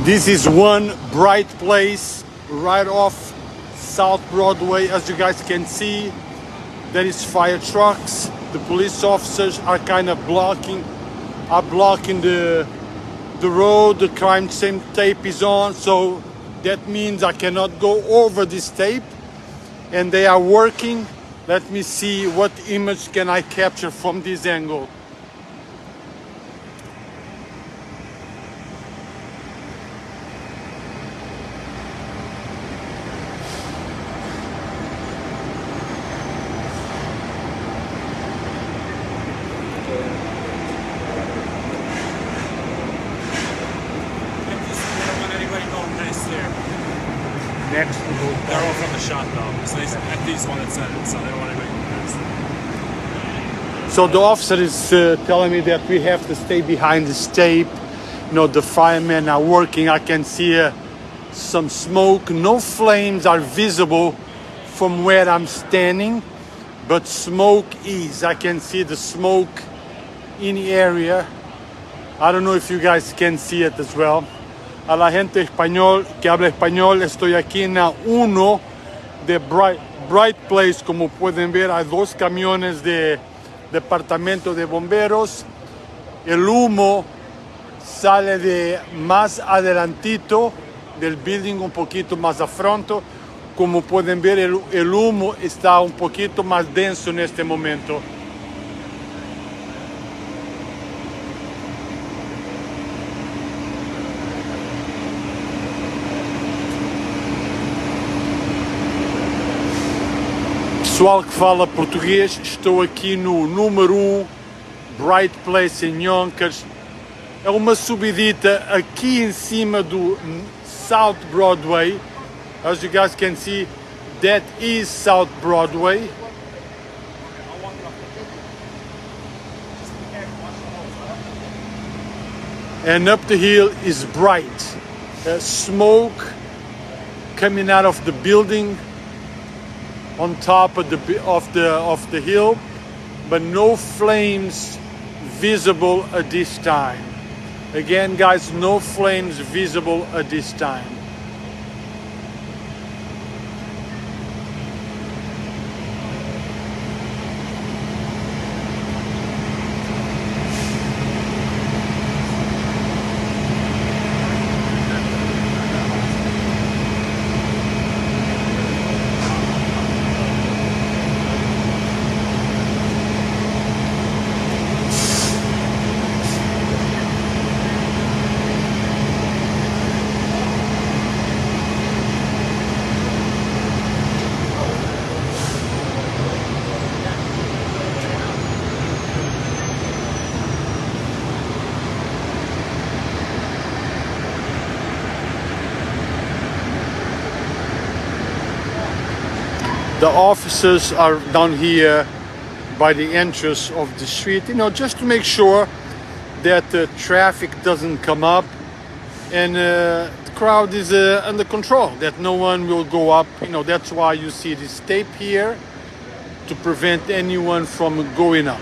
This is one bright place right off South Broadway. As you guys can see, there is fire trucks. The police officers are kind of blocking the road. The crime scene tape is on, so that means I cannot go over this tape. And they are working. Let me see what image can I capture from this angle. Next, they're all from the shot though, so at least one that said it, so they don't want anybody to pass. So the officer is telling me that we have to stay behind this tape. You know, the firemen are working. I can see some smoke. No flames are visible from where I'm standing, but smoke is. I can see the smoke in the area. I don't know if you guys can see it as well. A la gente español que habla español, estoy aquí en la 1 de Bright Place. Como pueden ver, hay dos camiones de departamento de bomberos. El humo sale de más adelantito del building, un poquito más a fronto. Como pueden ver, el humo está un poquito más denso en este momento. Pessoal que fala português, estou aqui no número 1 Bright Place em Yonkers. É uma subidita aqui em cima do South Broadway. As you guys can see, that is South Broadway. And up the hill is bright. Smoke coming out of the building on top of the hill, but no flames visible at this time. Again, guys, no flames visible at this time. The officers are down here by the entrance of the street, you know, just to make sure that the traffic doesn't come up and the crowd is under control, that no one will go up. You know, that's why you see this tape here, to prevent anyone from going up.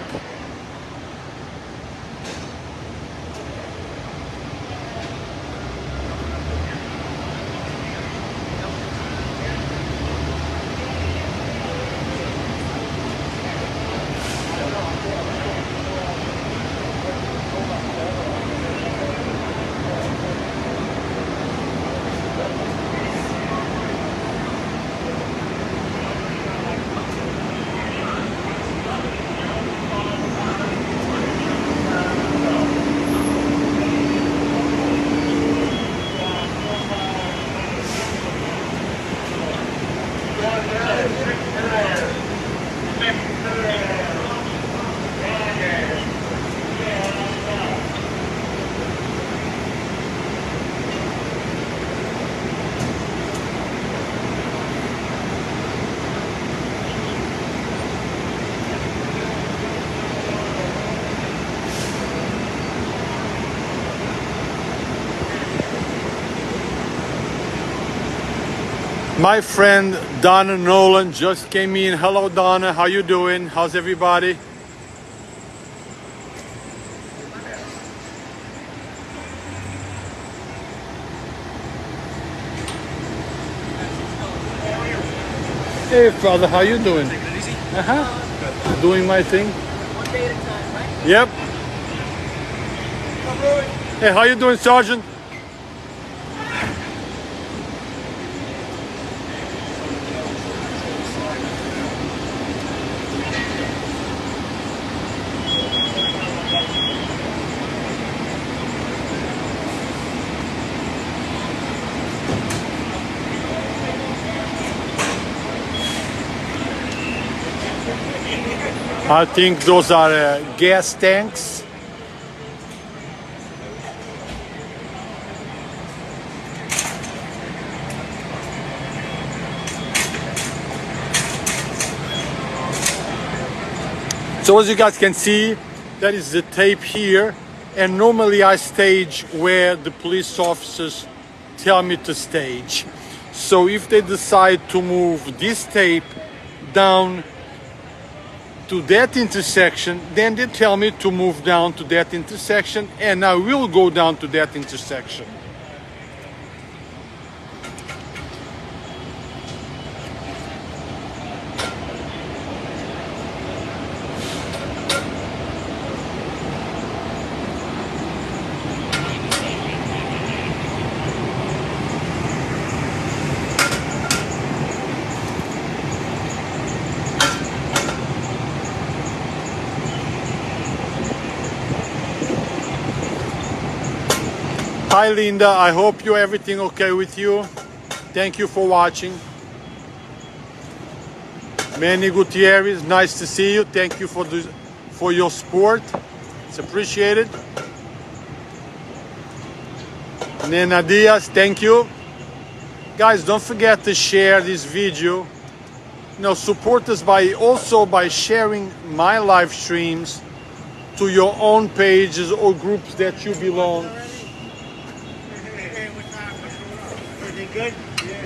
My friend Donna Nolan just came in. Hello Donna, how you doing? How's everybody? Hey, brother, how you doing? Taking it easy? Uh-huh. Doing my thing. One day at a time, right? Yep. Hey, how you doing, Sergeant? I think those are gas tanks. So as you guys can see, that is the tape here. And normally I stage where the police officers tell me to stage. So if they decide to move this tape down to that intersection, then they tell me to move down to that intersection, and I will go down to that intersection. Hi Linda, I hope everything okay with you. Thank you for watching. Manny Gutierrez, nice to see you. Thank you for your support. It's appreciated. Nena Diaz, thank you. Guys, don't forget to share this video. Support us by sharing my live streams to your own pages or groups that you belong. Everything good? Yeah.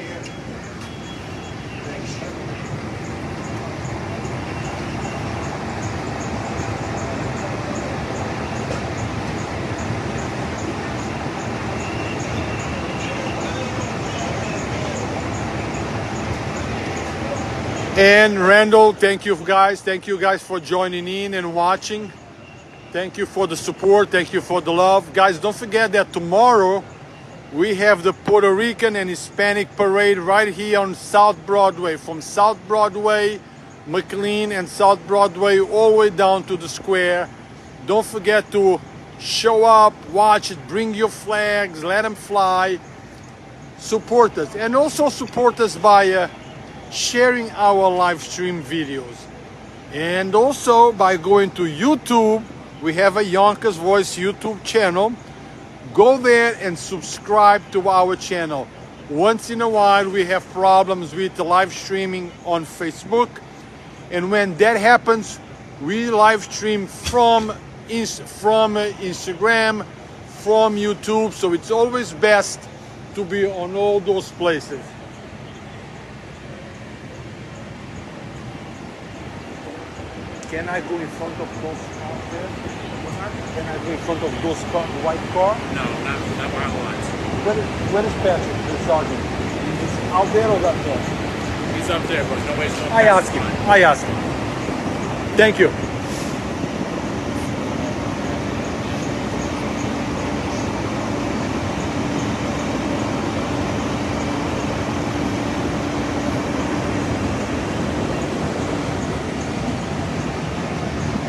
And Randall, thank you guys. Thank you guys for joining in and watching. Thank you for the support. Thank you for the love. Guys, don't forget that tomorrow we have the Puerto Rican and Hispanic parade right here on South Broadway. From South Broadway, McLean and South Broadway all the way down to the square. Don't forget to show up, watch it, bring your flags, let them fly. Support us. And also support us by sharing our live stream videos. And also by going to YouTube. We have a Yonkers Voice YouTube channel. Go there and subscribe to our channel. Once in a while we have problems with the live streaming on Facebook, and when that happens we live stream from Instagram, from YouTube, so it's always best to be on all those places. Can I go in front of those cars there? Can I go in front of those white car? No, not where I lines. Where is Patrick, the sergeant? He's out there or up there? He's up there, but nobody's going I ask him. Thank you.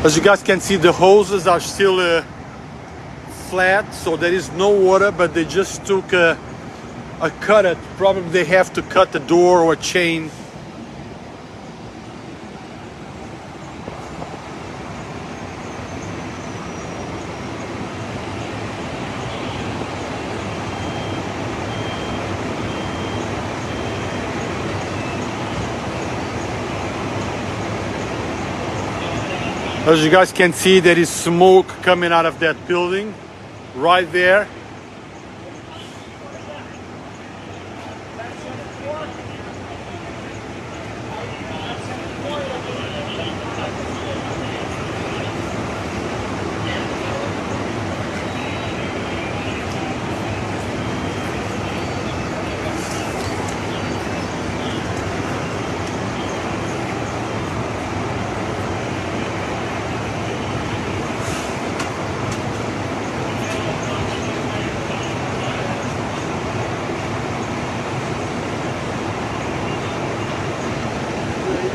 As you guys can see, the hoses are still flat, so there is no water, but they just took a cut it. Probably they have to cut the door or a chain. As you guys can see, there is smoke coming out of that building right there.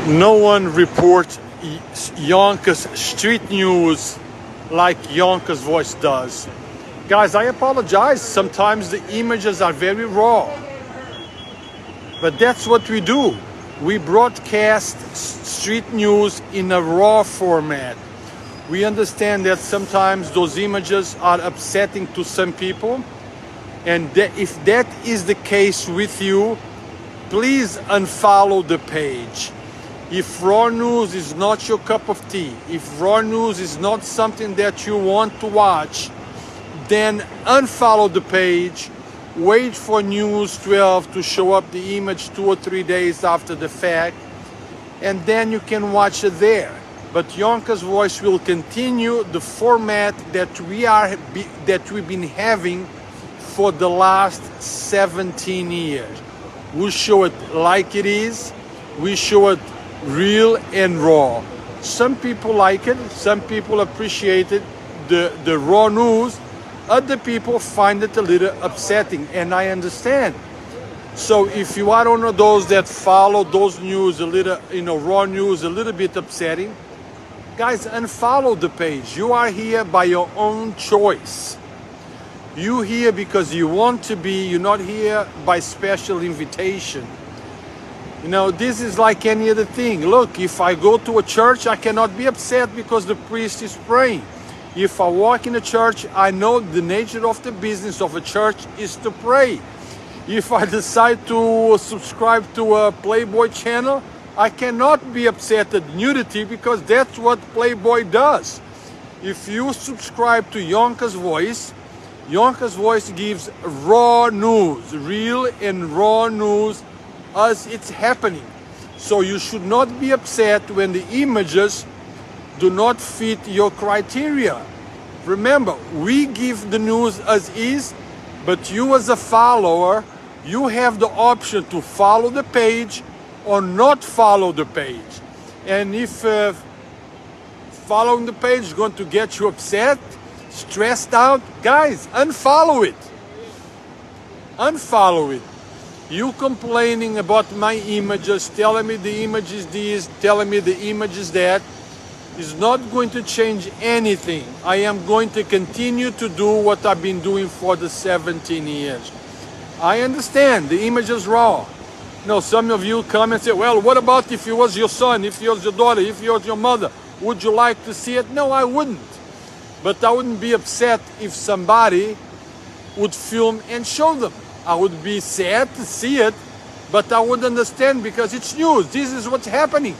No one reports Yonkers street news like Yonkers Voice does. Guys, I apologize. Sometimes the images are very raw. But that's what we do. We broadcast street news in a raw format. We understand that sometimes those images are upsetting to some people. And if that is the case with you, please unfollow the page. If raw news is not your cup of tea, if raw news is not something that you want to watch, then unfollow the page. Wait for News 12 to show up the image 2 or 3 days after the fact, and then you can watch it there. But Yonkers Voice will continue the format that we've been having for the last 17 years. We show it like it is. We show it real and raw. Some people like it. Some people appreciate it, the raw news. Other people find it a little upsetting, and I understand. So if you are one of those that follow those news a little, raw news a little bit upsetting, guys, unfollow the page. You are here by your own choice. You here because you want to be. You're not here by special invitation. This is like any other thing. Look, if I go to a church, I cannot be upset because the priest is praying. If I walk in a church, I know the nature of the business of a church is to pray. If I decide to subscribe to a Playboy channel, I cannot be upset at nudity because that's what Playboy does. If you subscribe to Yonkers Voice gives raw news, real and raw news as it's happening. So you should not be upset when the images do not fit your criteria. Remember, we give the news as is, but you as a follower, you have the option to follow the page or not follow the page. And if following the page is going to get you upset, stressed out, guys, unfollow it. Unfollow it. You complaining about my images, telling me the image is this, telling me the image is that, is not going to change anything. I am going to continue to do what I've been doing for the 17 years. I understand the image is raw. Some of you come and say, well, what about if it was your son, if it was your daughter, if it was your mother? Would you like to see it? No, I wouldn't. But I wouldn't be upset if somebody would film and show them. I would be sad to see it, but I would understand because it's news. This is what's happening.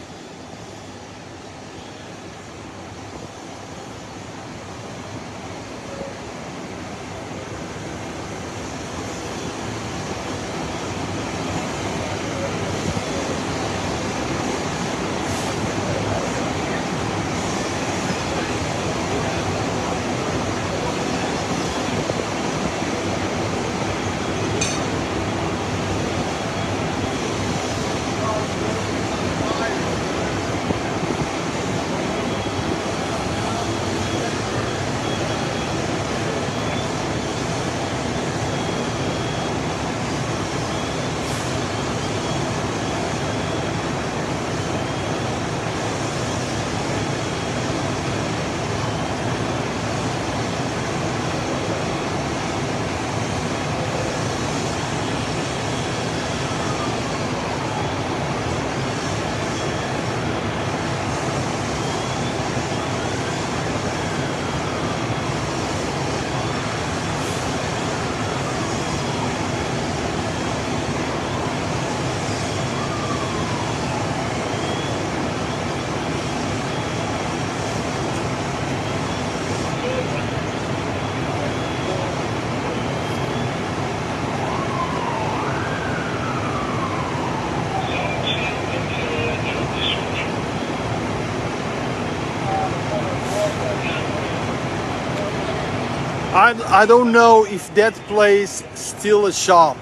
I don't know if that place still a shop.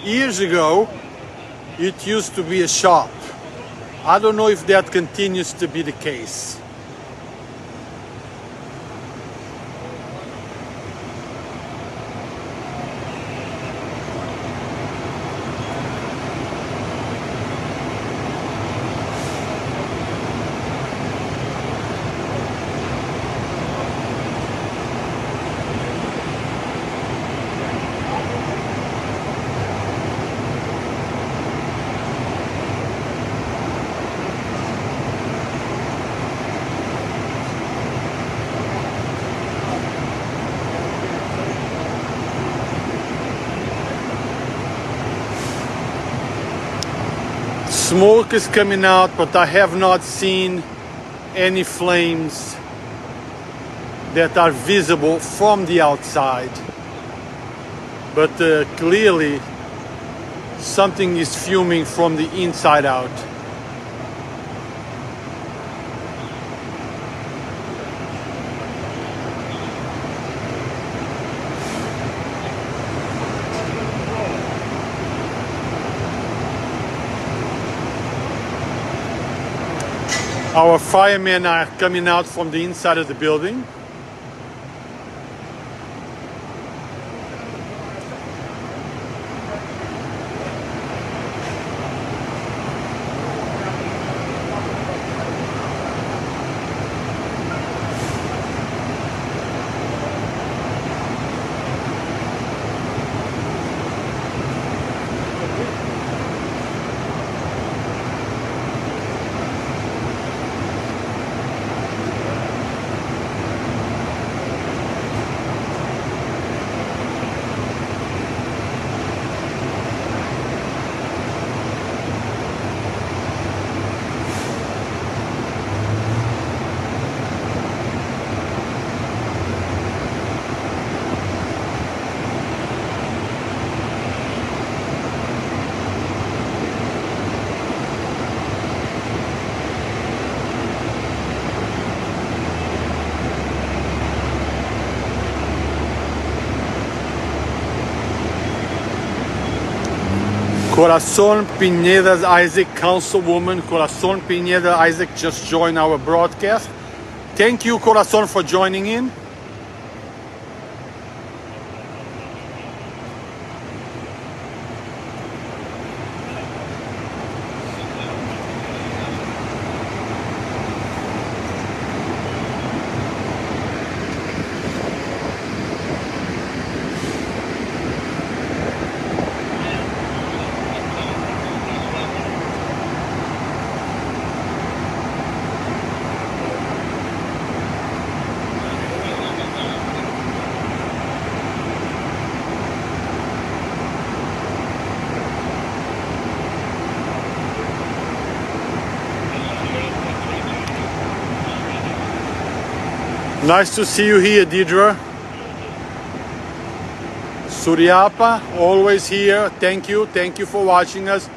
Years ago, it used to be a shop. I don't know if that continues to be the case. smoke is coming out, but I have not seen any flames that are visible from the outside. But clearly something is fuming from the inside out. Our firemen are coming out from the inside of the building. Corazon Pineda Isaac, Councilwoman Corazon Pineda Isaac just joined our broadcast. Thank you, Corazon, for joining in. Nice to see you here, Deidre. Suryapa, always here. Thank you for watching us.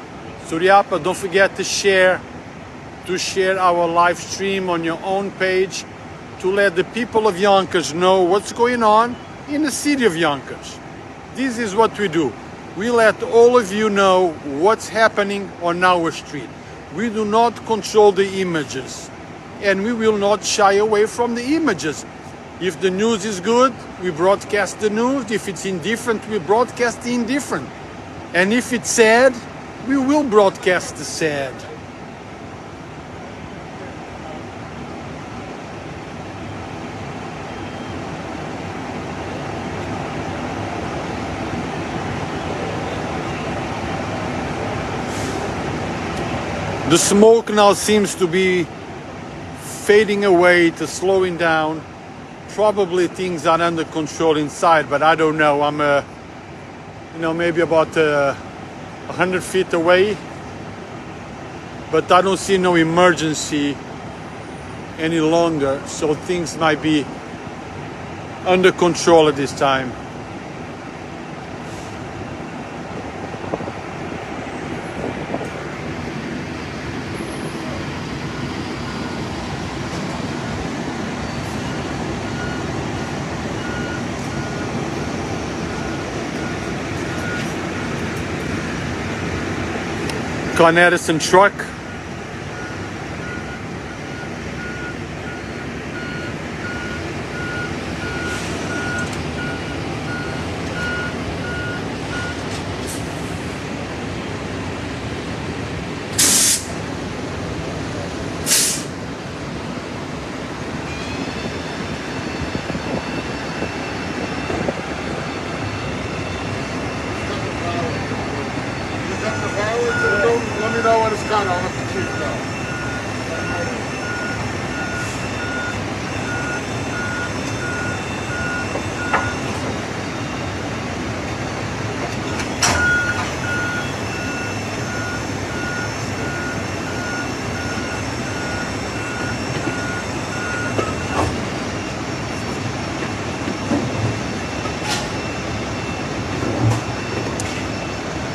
Suryapa, don't forget to share our live stream on your own page to let the people of Yonkers know what's going on in the city of Yonkers. This is what we do. We let all of you know what's happening on our street. We do not control the images, and we will not shy away from the images. If the news is good, we broadcast the news. If it's indifferent, we broadcast the indifferent. And if it's sad, we will broadcast the sad. The smoke now seems to be fading away, to slowing down. Probably things are under control inside, but I don't know. I'm maybe about 100 feet away, but I don't see no emergency any longer, so things might be under control at this time. Con Edison truck. Let me know when it's done. I'll let the chief know.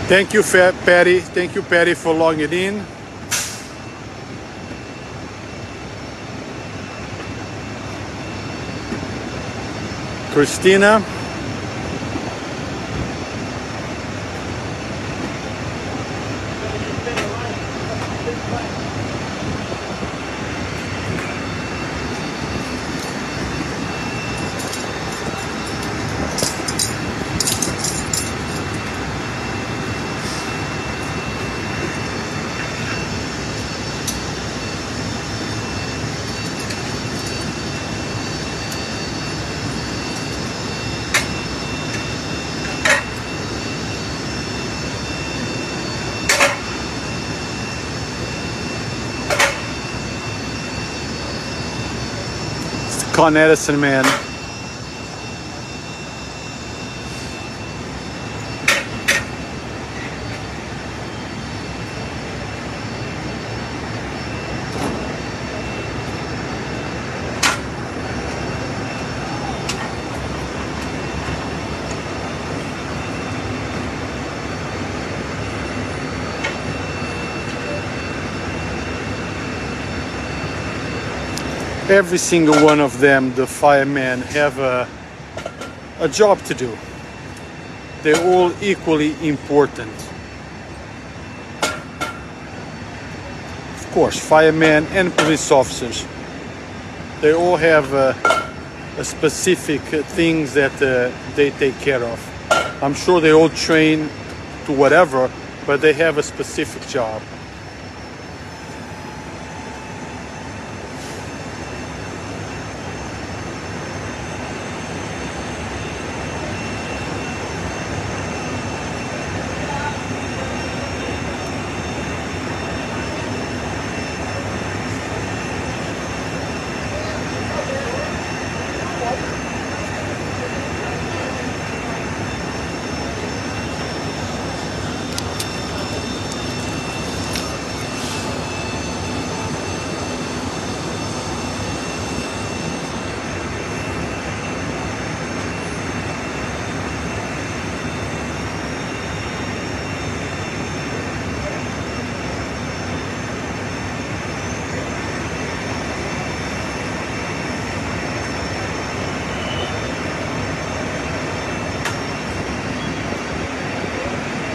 Thank you, Patty. Thank you, Patty, for logging in. Christina. Con Edison, man. Every single one of them, the firemen, have a job to do. They're all equally important. Of course, firemen and police officers, they all have a specific things that they take care of. I'm sure they all train to whatever, but they have a specific job.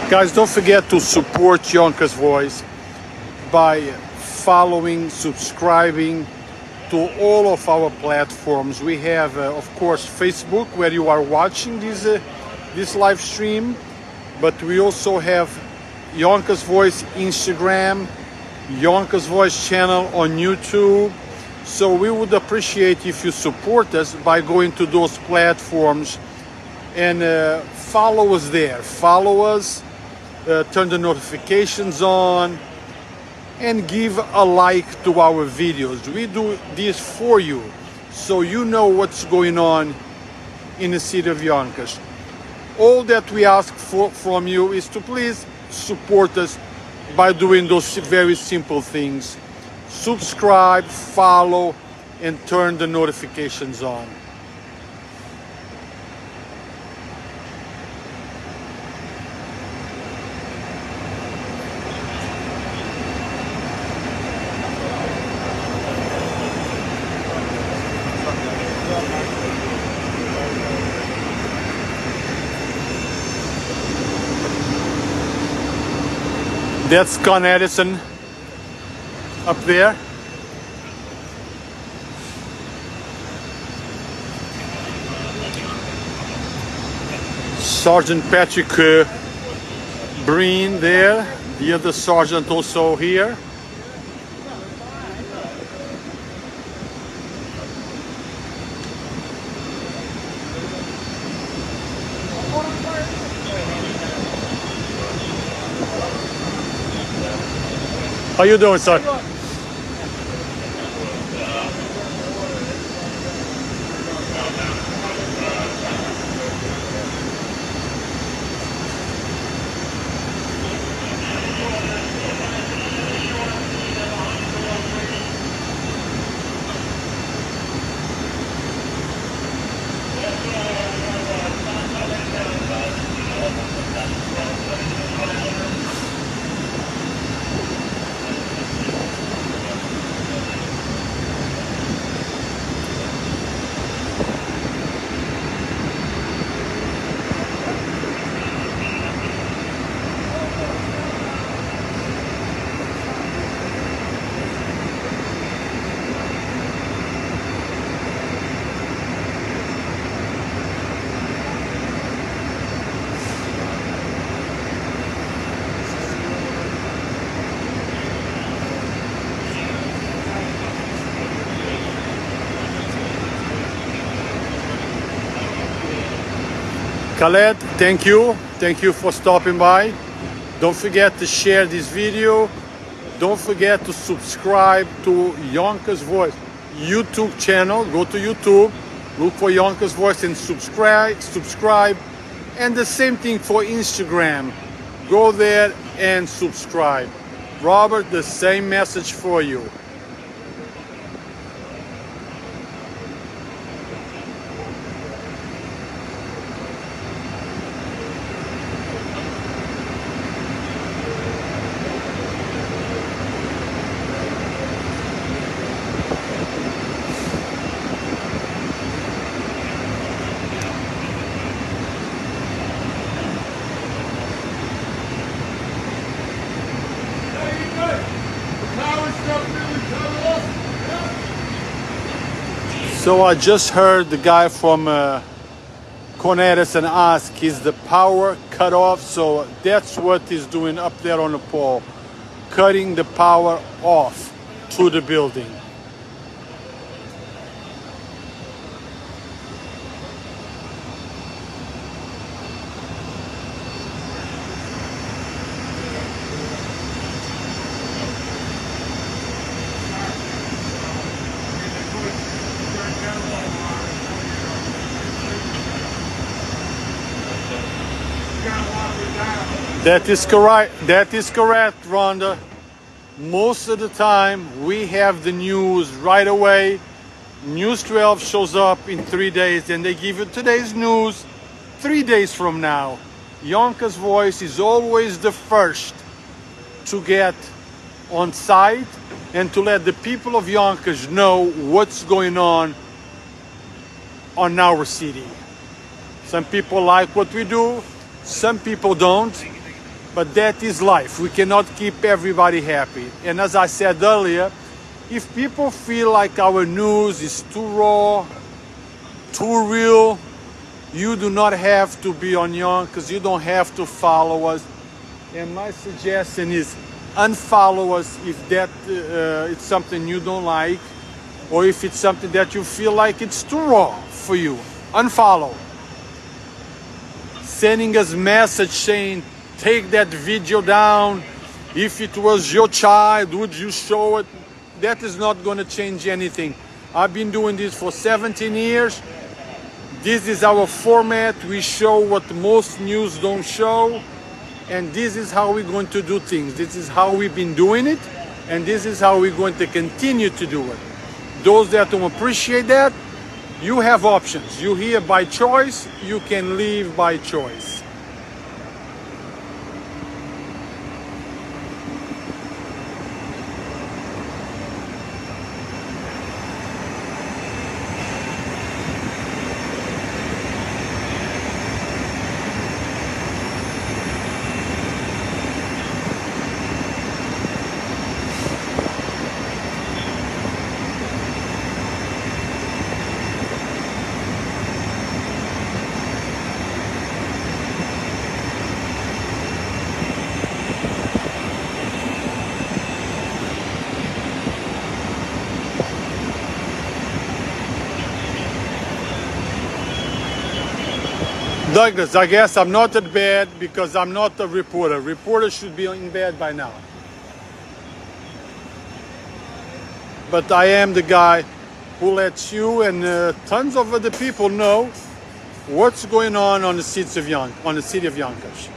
Guys, don't forget to support Yonkers Voice by following, subscribing to all of our platforms. We have, of course, Facebook, where you are watching this live stream, but we also have Yonkers Voice Instagram, Yonkers Voice channel on YouTube. So we would appreciate if you support us by going to those platforms and follow us there. Follow us. Turn the notifications on and give a like to our videos. We do this for you, so you know what's going on in the city of Yonkers. All that we ask from you is to please support us by doing those very simple things. Subscribe, follow, and turn the notifications on. That's Con Edison up there. Sergeant Patrick Breen there, the other sergeant also here. How you doing, sir? Khaled, thank you. Thank you for stopping by. Don't forget to share this video. Don't forget to subscribe to Yonkers Voice YouTube channel. Go to YouTube, look for Yonkers Voice and subscribe. And the same thing for Instagram. Go there and subscribe. Robert, the same message for you. So I just heard the guy from Con Edison ask, is the power cut off? So that's what he's doing up there on the pole, cutting the power off to the building. That is correct. That is correct, Rhonda. Most of the time, we have the news right away. News 12 shows up in 3 days, and they give you today's news 3 days from now. Yonkers Voice is always the first to get on site and to let the people of Yonkers know what's going on our city. Some people like what we do, some people don't. But that is life. We cannot keep everybody happy. And as I said earlier, if people feel like our news is too raw, too real, you do not have to be on Yonkers. You don't have to follow us. And my suggestion is unfollow us if that it's something you don't like, or if it's something that you feel like it's too raw for you. Unfollow. Sending us message saying, take that video down. If it was your child, would you show it? That is not going to change anything. I've been doing this for 17 years. This is our format. We show what most news don't show. And this is how we're going to do things. This is how we've been doing it. And this is how we're going to continue to do it. Those that don't appreciate that, you have options. You're here by choice. You can leave by choice. Douglas, I guess I'm not at bed because I'm not a reporter. Reporters should be in bed by now. But I am the guy who lets you and tons of other people know what's going on the city of Yonkers.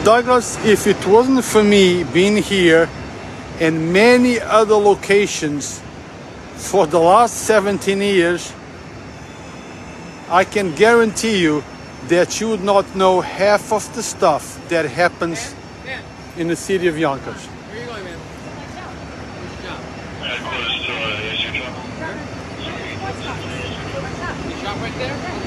Douglas, if it wasn't for me being here and many other locations for the last 17 years, I can guarantee you that you would not know half of the stuff that happens in the city of Yonkers. Where are you going, man? What's your job? You shop right there?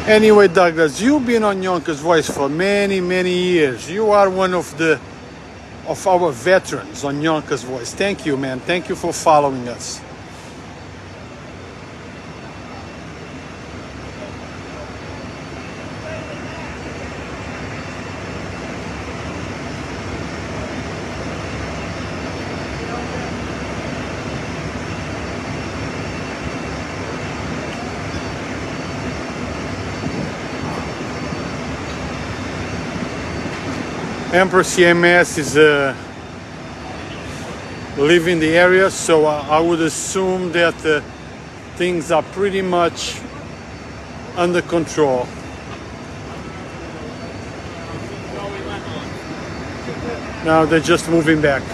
Anyway, Douglas, you've been on Yonkers Voice for many, many years. You are one of our veterans on Yonkers Voice. Thank you, man. Thank you for following us. Empress EMS is leaving the area, so I would assume that things are pretty much under control. Now they're just moving back.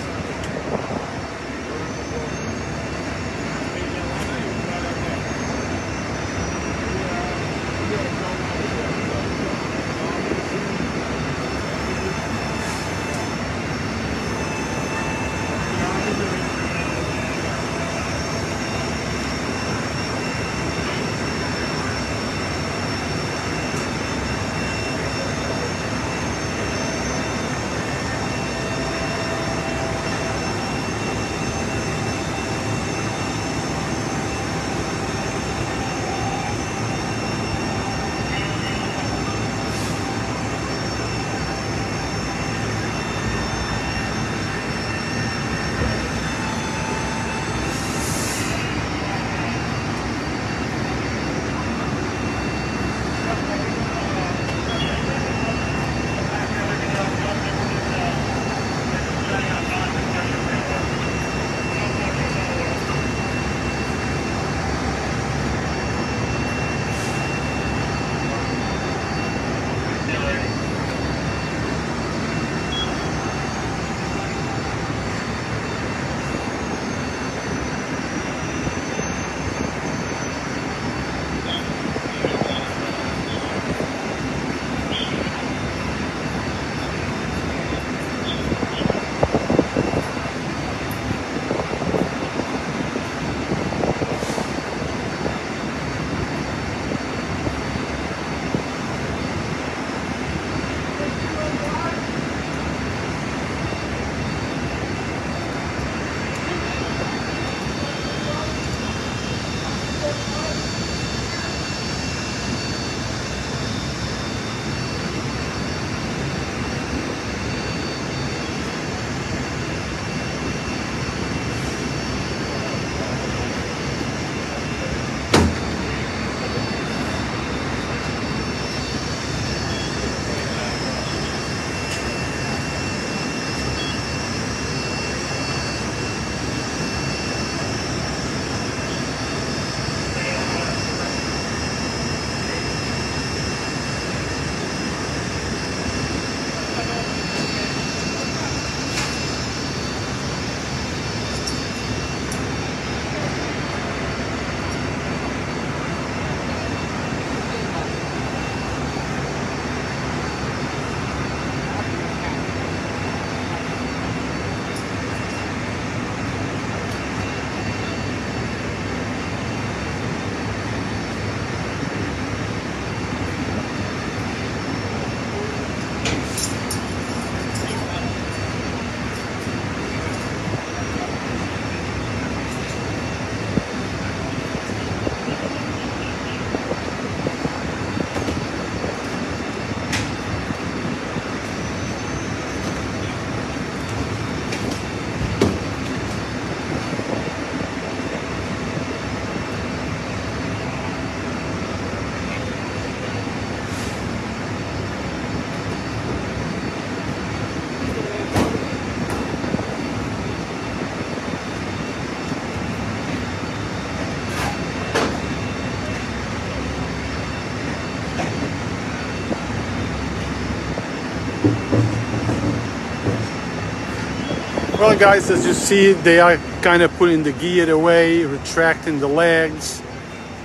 Well guys, as you see, they are kind of putting the gear away, retracting the legs.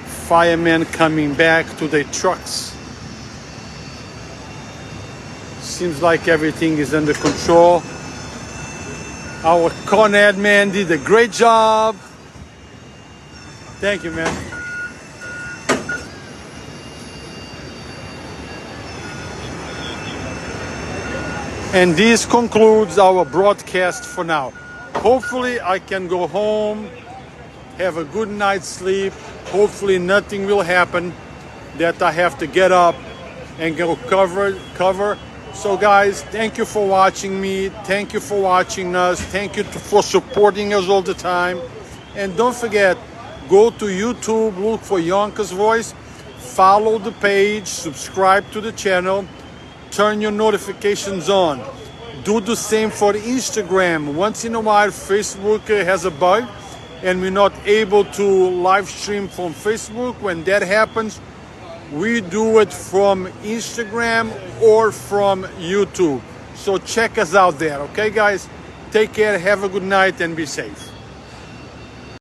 Firemen coming back to their trucks. Seems like everything is under control. Our Con Ed man did a great job. Thank you, man. And this concludes our broadcast for now. Hopefully I can go home, have a good night's sleep. Hopefully nothing will happen that I have to get up and go cover. So guys, thank you for watching me. Thank you for watching us. Thank you for supporting us all the time. And don't forget, go to YouTube, look for Yonkers Voice, follow the page, subscribe to the channel, turn your notifications on. Do the same for Instagram. Once in a while, Facebook has a bug and we're not able to live stream from Facebook. When that happens, we do it from Instagram or from YouTube. So check us out there, okay guys? Take care, have a good night and be safe.